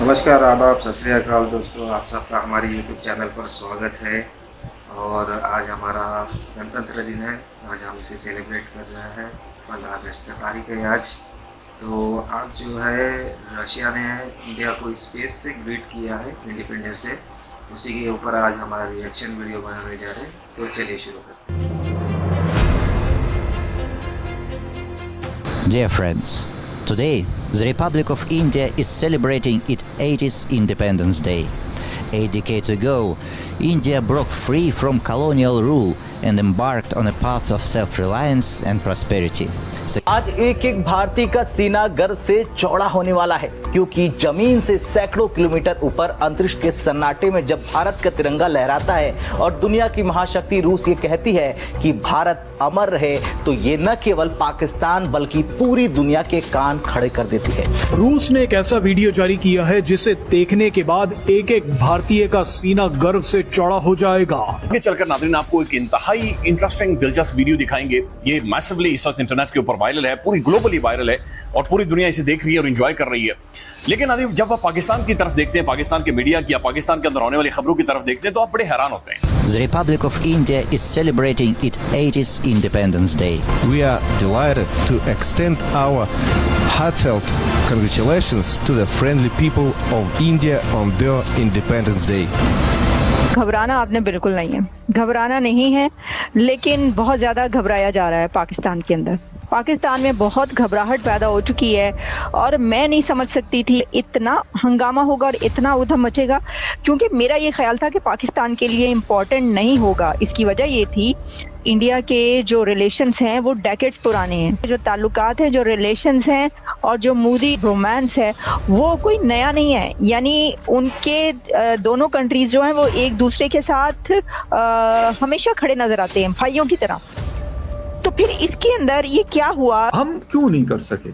नमस्कार, आदाब, सत श्री अकाल दोस्तों। आप सबका हमारे यूट्यूब चैनल पर स्वागत है। और आज हमारा गणतंत्र दिन है। आज हम इसे सेलिब्रेट कर रहे हैं। 15 अगस्त का तारीख है आज। तो आज जो है रशिया ने इंडिया को स्पेस से ग्रीट किया है इंडिपेंडेंस डे। उसी के ऊपर आज हमारा रिएक्शन वीडियो बनाने जा रहे हैं। तो चलिए शुरू करते हैं। Dear friends, today the Republic of India is celebrating its 80th Independence Day. 8 decades ago, India broke free from colonial rule and embarked on a path of self-reliance and prosperity. आज एक एक भारतीय का सीना गर्व से चौड़ा होने वाला है, क्योंकि जमीन से सैकड़ों किलोमीटर ऊपर अंतरिक्ष के सन्नाटे में जब भारत का तिरंगा लहराता है और दुनिया की महाशक्ति रूस ये कहती है कि भारत अमर रहे, तो ये न केवल पाकिस्तान बल्कि पूरी दुनिया के कान खड़े कर देती है। रूस ने एक ऐसा वीडियो जारी किया है जिसे देखने के बाद एक एक भारतीय का सीना गर्व से चौड़ा हो जाएगा। आगे चलकर नाज़रीन आपको एक इंतहाई इंटरेस्टिंग दिलचस्प वीडियो दिखाएंगे। ये मैसिवली इस वक्त इंटरनेट के ऊपर वायरल है, पूरी ग्लोबली वायरल है और पूरी दुनिया इसे देख रही है और एंजॉय कर रही है। लेकिन अभी जब आप पाकिस्तान की तरफ देखते हैं, पाकिस्तान के मीडिया की या पाकिस्तान के अंदर होने वाली खबरों की तरफ देखते हैं, तो आप बड़े हैरान होते हैं। The Republic of India is celebrating its 80th Independence Day. We are delighted to extend our heartfelt congratulations to the friendly people of India on their Independence Day. घबराना आपने बिल्कुल नहीं है, घबराना नहीं है, लेकिन बहुत ज़्यादा घबराया जा रहा है पाकिस्तान के अंदर। पाकिस्तान में बहुत घबराहट पैदा हो चुकी है और मैं नहीं समझ सकती थी इतना हंगामा होगा और इतना उधम मचेगा, क्योंकि मेरा ये ख्याल था कि पाकिस्तान के लिए इम्पोर्टेंट नहीं होगा। इसकी वजह ये थी इंडिया के जो रिलेशंस हैं वो डेकेड्स पुराने हैं, जो ताल्लुकात हैं, जो रिलेशंस हैं और जो मूडी रोमांस है वो कोई नया नहीं है। यानी उनके दोनों कंट्रीज जो हैं वो एक दूसरे के साथ हमेशा खड़े नजर आते हैं, भाइयों की तरह। तो फिर इसके अंदर ये क्या हुआ? हम क्यों नहीं कर सके?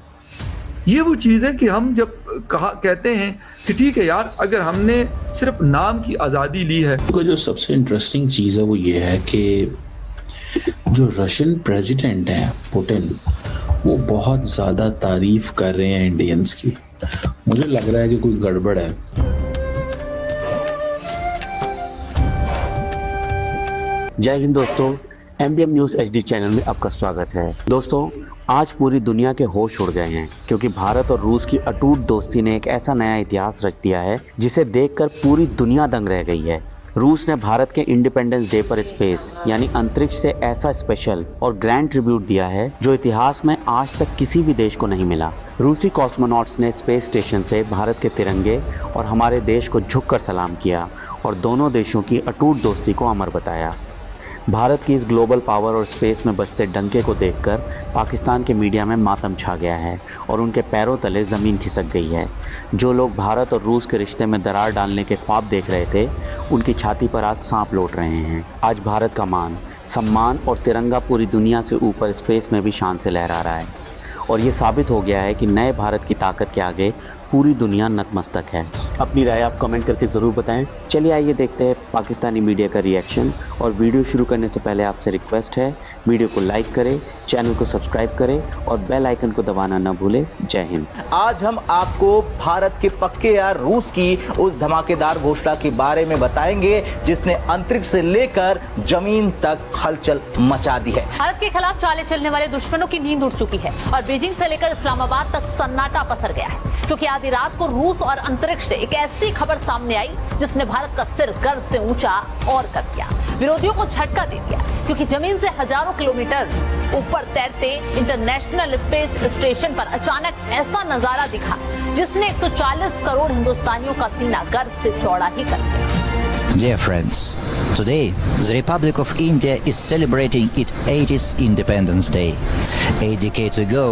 ये वो चीज़ है कि हम जब कहते हैं कि ठीक है यार, अगर हमने सिर्फ नाम की आज़ादी ली है। तो जो सबसे इंटरेस्टिंग चीज़ है वो ये है कि जो रशियन प्रेसिडेंट हैं पुतिन, वो बहुत ज़्यादा तारीफ कर रहे हैं इंडियंस की। मुझे लग रहा है कि कोई गड़बड़ है। जय हिंद दोस्तों, MDM न्यूज़ HD चैनल में आपका स्वागत है। दोस्तों, आज पूरी दुनिया के होश उड़ गए हैं, क्योंकि भारत और रूस की अटूट दोस्ती ने एक ऐसा नया इतिहास रच दिया है जिसे देखकर पूरी दुनिया दंग रह गई है। रूस ने भारत के इंडिपेंडेंस डे पर स्पेस यानी अंतरिक्ष से ऐसा स्पेशल और ग्रैंड ट्रिब्यूट दिया है जो इतिहास में आज तक किसी भी देश को नहीं मिला। रूसी कॉस्मोनॉट्स ने स्पेस स्टेशन से भारत के तिरंगे और हमारे देश को झुककर सलाम किया और दोनों देशों की अटूट दोस्ती को अमर बताया। भारत की इस ग्लोबल पावर और स्पेस में बजते डंके को देखकर पाकिस्तान के मीडिया में मातम छा गया है और उनके पैरों तले ज़मीन खिसक गई है। जो लोग भारत और रूस के रिश्ते में दरार डालने के ख्वाब देख रहे थे, उनकी छाती पर आज सांप लौट रहे हैं। आज भारत का मान, सम्मान और तिरंगा पूरी दुनिया से ऊपर स्पेस में भी शान से लहरा रहा है और ये साबित हो गया है कि नए भारत की ताकत के आगे पूरी दुनिया नतमस्तक है। अपनी राय आप कमेंट करके ज़रूर बताएं। चलिए आइए देखते हैं पाकिस्तानी मीडिया का रिएक्शन। और वीडियो शुरू करने से पहले आपसे रिक्वेस्ट है, वीडियो को लाइक करें, चैनल को सब्सक्राइब करें और बेल आइकन को दबाना न भूलें। जय हिंद। आज हम आपको भारत के पक्के यार रूस की उस धमाकेदार घोषणा के बारे में बताएंगे जिसने अंतरिक्ष से लेकर जमीन तक हलचल मचा दी है। भारत के खिलाफ चाले चलने वाले दुश्मनों की नींद उड़ चुकी है और बीजिंग से लेकर इस्लामाबाद तक सन्नाटा पसर गया है, क्योंकि आधी रात को रूस और अंतरिक्ष से एक ऐसी खबर सामने आई जिसने भारत का सिर गर्व से ऊंचा और कर दिया, विरोधियों को झटका दे दिया, क्योंकि जमीन से हजारों किलोमीटर ऊपर तैरते इंटरनेशनल स्पेस स्टेशन पर अचानक ऐसा नजारा दिखा जिसने 140 करोड़ हिंदुस्तानियों का सीना गर्व से चौड़ा ही कर दिया। Dear friends, today the Republic of India is celebrating its 80th Independence Day. 8 decades ago,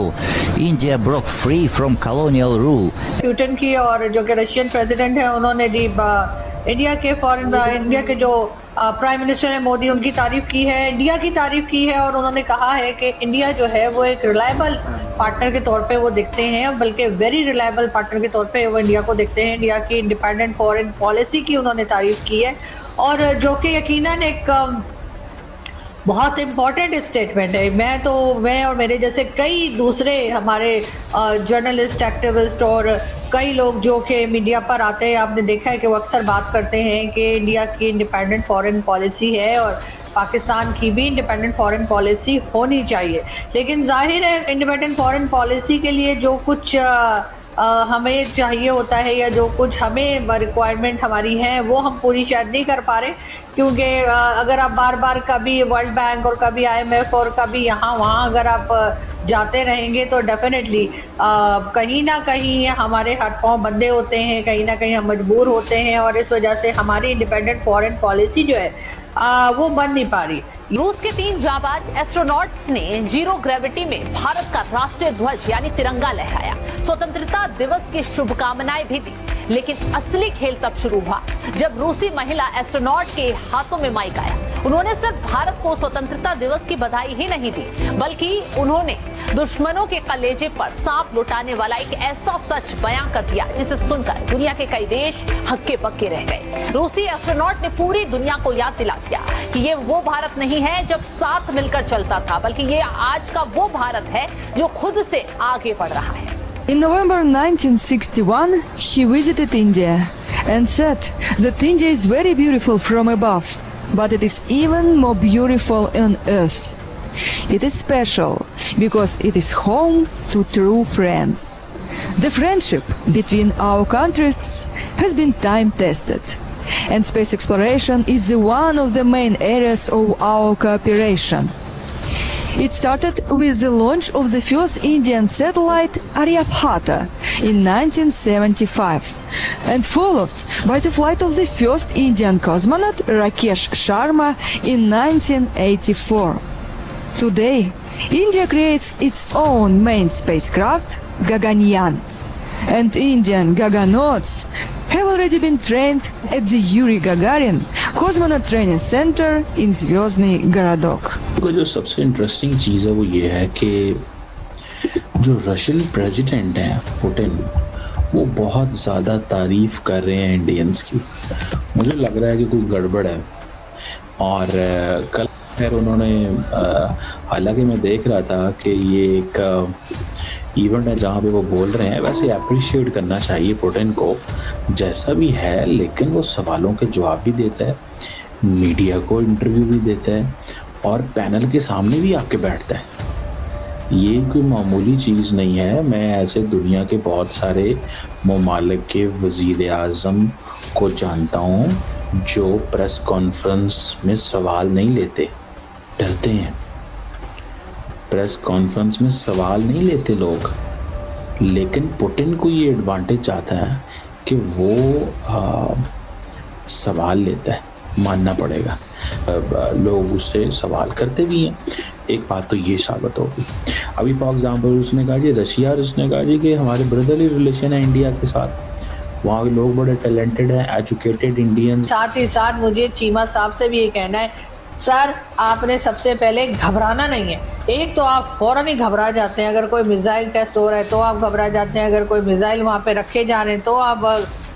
India broke free from colonial rule. Putin की और जो कि रशियन प्रेसिडेंट है, उन्होंने जी इंडिया के जो प्राइम मिनिस्टर है मोदी, उनकी तारीफ की है, इंडिया की तारीफ की है और उन्होंने कहा है कि इंडिया जो है वो एक रिलायबल पार्टनर के तौर पे वो दिखते हैं, बल्कि वेरी रिलायबल पार्टनर के तौर पे वो इंडिया को देखते हैं। इंडिया की इंडिपेंडेंट फॉरेन पॉलिसी की उन्होंने तारीफ की है और जो कि यकीनन एक बहुत इम्पोर्टेंट स्टेटमेंट है। मैं और मेरे जैसे कई दूसरे हमारे जर्नलिस्ट, एक्टिविस्ट और कई लोग जो कि मीडिया पर आते हैं, आपने देखा है कि वो अक्सर बात करते हैं कि इंडिया की इंडिपेंडेंट फॉरेन पॉलिसी है और पाकिस्तान की भी इंडिपेंडेंट फॉरेन पॉलिसी होनी चाहिए। लेकिन जाहिर है इंडिपेंडेंट फॉरेन पॉलिसी के लिए जो कुछ हमें चाहिए होता है या जो कुछ हमें रिक्वायरमेंट हमारी है वो हम पूरी शायद नहीं कर पा रहे, क्योंकि अगर आप बार बार कभी वर्ल्ड बैंक और कभी IMF और कभी यहाँ वहाँ अगर आप जाते रहेंगे तो डेफिनेटली कहीं ना कहीं हमारे हाथ पांव बंधे होते हैं, कहीं ना कहीं हम मजबूर होते हैं और इस वजह से हमारी इंडिपेंडेंट फॉरेन पॉलिसी जो है वो बन नहीं पा रही। रूस के 3 जांबाज एस्ट्रोनॉट्स ने जीरो ग्रेविटी में भारत का राष्ट्रीय ध्वज यानी तिरंगा लहराया, स्वतंत्रता दिवस की शुभकामनाएं भी दी। लेकिन असली खेल तब शुरू हुआ जब रूसी महिला एस्ट्रोनॉट के हाथों में माइक आया। उन्होंने सिर्फ भारत को स्वतंत्रता दिवस की बधाई ही नहीं दी, बल्कि उन्होंने दुश्मनों के कलेजे पर सांप लुटाने वाला एक ऐसा सच बयां कर दिया जिसे सुनकर दुनिया के कई देश हक्के बक्के रह गए। रूसी एस्ट्रोनॉट ने पूरी दुनिया को याद दिला दिया कि ये वो भारत नहीं है जब साथ मिलकर चलता था, बल्कि ये आज का वो भारत है जो खुद से आगे बढ़ रहा है। In November 1961, he visited India and said that India is very beautiful from above, but it is even more beautiful on earth. It is special because it is home to true friends. The friendship between our countries has been time tested, and space exploration is one of the main areas of our cooperation. It started with the launch of the first Indian satellite Aryabhata in 1975 and followed by the flight of the first Indian cosmonaut Rakesh Sharma in 1984. Today, India creates its own main spacecraft, Gaganyaan, and Indian Gaganauts have already been trained at the Yuri Gagarin Cosmonaut Training Center in Zvyozny Gorodok. जो सबसे interesting चीज़ है वो ये है कि जो Russian president हैं Putin, वो बहुत ज़्यादा तारीफ़ कर रहे हैं इंडियंस की। मुझे लग रहा है कि कोई गड़बड़ है। और कल खैर उन्होंने, हालांकि मैं देख रहा था कि ये एक इवेंट है जहाँ पे वो बोल रहे हैं, वैसे अप्रिशिएट करना चाहिए पुतिन को जैसा भी है, लेकिन वो सवालों के जवाब भी देता है, मीडिया को इंटरव्यू भी देता है और पैनल के सामने भी आके बैठता है। ये कोई मामूली चीज़ नहीं है। मैं ऐसे दुनिया के बहुत सारे ममालिक के वज़ीर आज़म को जानता हूँ जो प्रेस कॉन्फ्रेंस में सवाल नहीं लेते, डरते हैं। प्रेस कॉन्फ्रेंस में सवाल नहीं लेते लोग, लेकिन पुतिन को ये एडवांटेज चाहता है कि वो सवाल लेता है, मानना पड़ेगा। लोग उससे सवाल करते भी हैं। एक बात तो ये साबित होगी। अभी फॉर एग्जांपल उसने कहा जी रशिया, उसने कहा जी कि हमारे ब्रदरली रिलेशन है इंडिया के साथ, वहाँ के लोग बड़े टैलेंटेड हैं, एजुकेटेड इंडियन। साथ ही साथ मुझे चीमा साहब से भी ये कहना है, सर आपने सबसे पहले घबराना नहीं है। एक तो आप फ़ौरन ही घबरा जाते हैं, अगर कोई मिसाइल टेस्ट हो रहा है तो आप घबरा जाते हैं, अगर कोई मिसाइल वहाँ पे रखे जा रहे हैं तो आप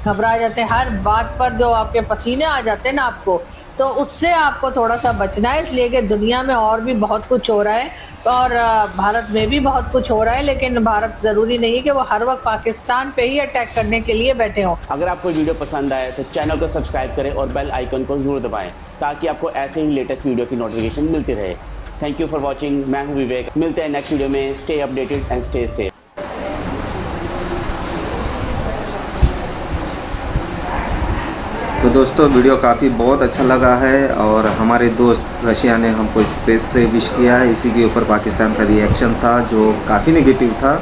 घबरा जाते हैं। हर बात पर जो आपके पसीने आ जाते हैं ना आपको, तो उससे आपको थोड़ा सा बचना है, इसलिए कि दुनिया में और भी बहुत कुछ हो रहा है और भारत में भी बहुत कुछ हो रहा है, लेकिन भारत ज़रूरी नहीं है कि वो हर वक्त पाकिस्तान पे ही अटैक करने के लिए बैठे हों। अगर आपको वीडियो पसंद आए तो चैनल को सब्सक्राइब करें और बेल आइकन को जरूर दबाएं ताकि आपको ऐसे ही लेटेस्ट वीडियो की नोटिफिकेशन मिलती रहे। Thank you for watching. मैं हूँ विवेक। मिलते हैं नेक्स्ट वीडियो में। Stay updated and stay safe. तो दोस्तों वीडियो काफ़ी बहुत अच्छा लगा है और हमारे दोस्त रशिया ने हमको स्पेस से विश किया है। इसी के ऊपर पाकिस्तान का रिएक्शन था जो काफ़ी नेगेटिव था।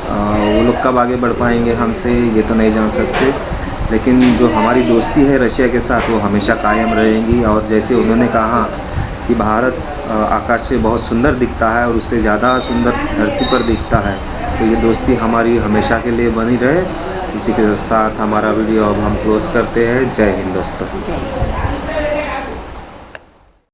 वो लोग कब आगे बढ़ पाएंगे हमसे ये तो नहीं जान सकते, लेकिन जो हमारी दोस्ती है रशिया के साथ वो हमेशा कायम रहेगी। और जैसे उन्होंने कहा कि भारत आकाश से बहुत सुंदर दिखता है और उससे ज़्यादा सुंदर धरती पर दिखता है, तो ये दोस्ती हमारी हमेशा के लिए बनी रहे। इसी के साथ हमारा वीडियो अब हम क्लोज करते हैं। जय हिंद दोस्तों।